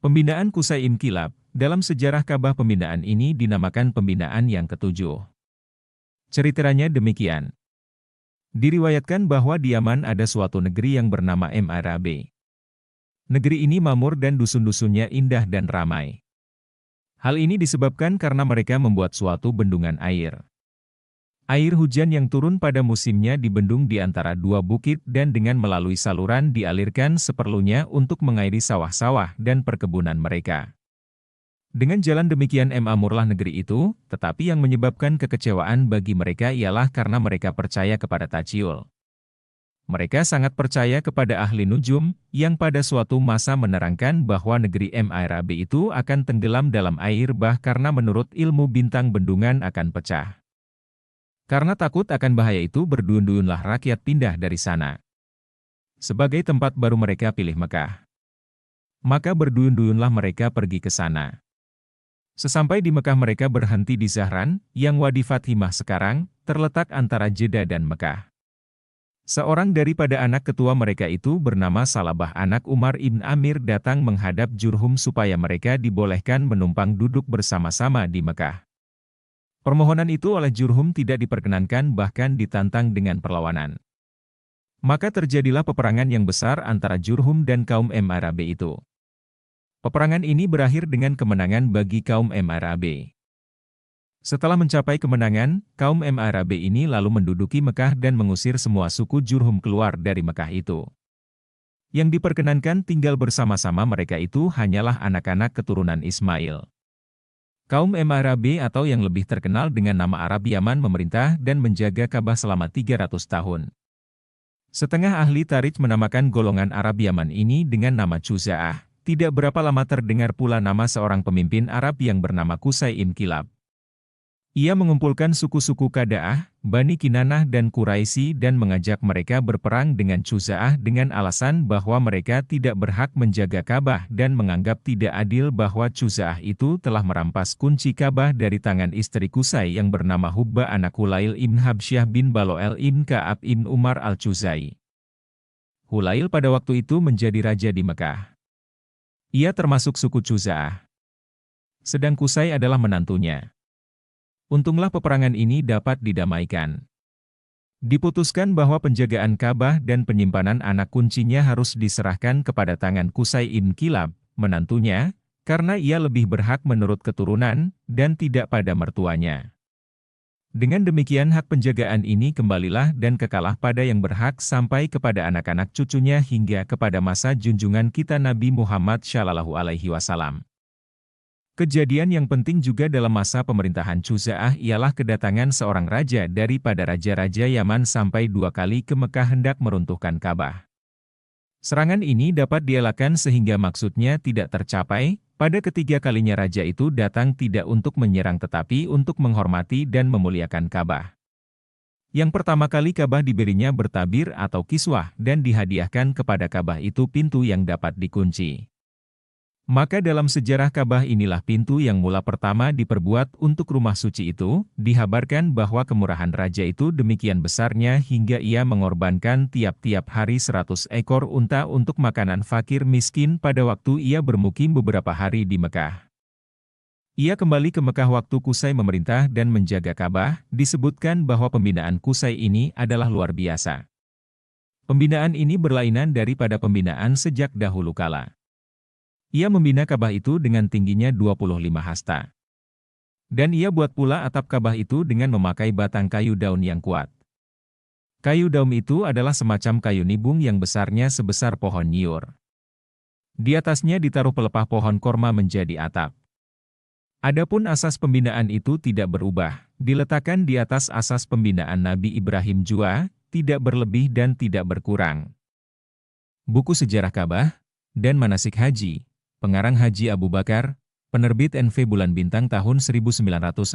Pembinaan Qusay Inkilab, dalam sejarah Ka'bah pembinaan ini dinamakan pembinaan yang ketujuh. Ceritanya demikian. Diriwayatkan bahwa di Yaman ada suatu negeri yang bernama Ma'rab. Negeri ini makmur dan dusun-dusunnya indah dan ramai. Hal ini disebabkan karena mereka membuat suatu bendungan air. Air hujan yang turun pada musimnya dibendung di antara dua bukit dan dengan melalui saluran dialirkan seperlunya untuk mengairi sawah-sawah dan perkebunan mereka. Dengan jalan demikian makmurlah negeri itu, tetapi yang menyebabkan kekecewaan bagi mereka ialah karena mereka percaya kepada Tajiul. Mereka sangat percaya kepada ahli nujum, yang pada suatu masa menerangkan bahwa negeri Ma'rab itu akan tenggelam dalam air bah karena menurut ilmu bintang bendungan akan pecah. Karena takut akan bahaya itu berduyun-duyunlah rakyat pindah dari sana. Sebagai tempat baru mereka pilih Mekah. Maka berduyun-duyunlah mereka pergi ke sana. Sesampai di Mekah mereka berhenti di Zahran, yang Wadi Fathimah sekarang, terletak antara Jeddah dan Mekah. Seorang daripada anak ketua mereka itu bernama Salabah anak Umar ibn Amir datang menghadap Jurhum supaya mereka dibolehkan menumpang duduk bersama-sama di Mekah. Permohonan itu oleh Jurhum tidak diperkenankan bahkan ditantang dengan perlawanan. Maka terjadilah peperangan yang besar antara Jurhum dan kaum Ma'rab itu. Peperangan ini berakhir dengan kemenangan bagi kaum Ma'rab. Setelah mencapai kemenangan, kaum Ma'rab ini lalu menduduki Mekah dan mengusir semua suku Jurhum keluar dari Mekah itu. Yang diperkenankan tinggal bersama-sama mereka itu hanyalah anak-anak keturunan Ismail. Kaum Ma'rab atau yang lebih terkenal dengan nama Arab Yaman memerintah dan menjaga Ka'bah selama 300 tahun. Setengah ahli tarikh menamakan golongan Arab Yaman ini dengan nama Juza'ah. Tidak berapa lama terdengar pula nama seorang pemimpin Arab yang bernama Qusay Inkilab. Ia mengumpulkan suku-suku Qada'ah, Bani Kinanah dan Quraisy dan mengajak mereka berperang dengan Juza'ah dengan alasan bahwa mereka tidak berhak menjaga Ka'bah dan menganggap tidak adil bahwa Juza'ah itu telah merampas kunci Ka'bah dari tangan istri Qusay yang bernama Hubba anak Hulail ibn Habsyah bin Baloel ibn Ka'ab ibn Umar al-Juzai. Hulail pada waktu itu menjadi raja di Mekah. Ia termasuk suku Juza'ah. Sedang Qusay adalah menantunya. Untunglah peperangan ini dapat didamaikan. Diputuskan bahwa penjagaan Ka'bah dan penyimpanan anak kuncinya harus diserahkan kepada tangan Qusay Inkilab, menantunya, karena ia lebih berhak menurut keturunan, dan tidak pada mertuanya. Dengan demikian hak penjagaan ini kembalilah dan kekalah pada yang berhak sampai kepada anak-anak cucunya hingga kepada masa junjungan kita Nabi Muhammad SAW. Kejadian yang penting juga dalam masa pemerintahan Juza'ah ialah kedatangan seorang raja daripada raja-raja Yaman sampai 2 kali ke Mekah hendak meruntuhkan Ka'bah. Serangan ini dapat dielakkan sehingga maksudnya tidak tercapai. Pada ketiga kalinya raja itu datang tidak untuk menyerang tetapi untuk menghormati dan memuliakan Ka'bah. Yang pertama kali Ka'bah diberinya bertabir atau kiswah dan dihadiahkan kepada Ka'bah itu pintu yang dapat dikunci. Maka dalam sejarah Ka'bah inilah pintu yang mula pertama diperbuat untuk rumah suci itu, dihabarkan bahwa kemurahan raja itu demikian besarnya hingga ia mengorbankan tiap-tiap hari 100 ekor unta untuk makanan fakir miskin pada waktu ia bermukim beberapa hari di Mekah. Ia kembali ke Mekah waktu Qusay memerintah dan menjaga Ka'bah, disebutkan bahwa pembinaan Qusay ini adalah luar biasa. Pembinaan ini berlainan daripada pembinaan sejak dahulu kala. Ia membina Ka'bah itu dengan tingginya 25 hasta. Dan ia buat pula atap Ka'bah itu dengan memakai batang kayu daun yang kuat. Kayu daun itu adalah semacam kayu nibung yang besarnya sebesar pohon nyiur. Di atasnya ditaruh pelepah pohon korma menjadi atap. Adapun asas pembinaan itu tidak berubah, diletakkan di atas asas pembinaan Nabi Ibrahim jua, tidak berlebih dan tidak berkurang. Buku Sejarah Ka'bah dan Manasik Haji. Pengarang Haji Abu Bakar, penerbit NV Bulan Bintang tahun 1963.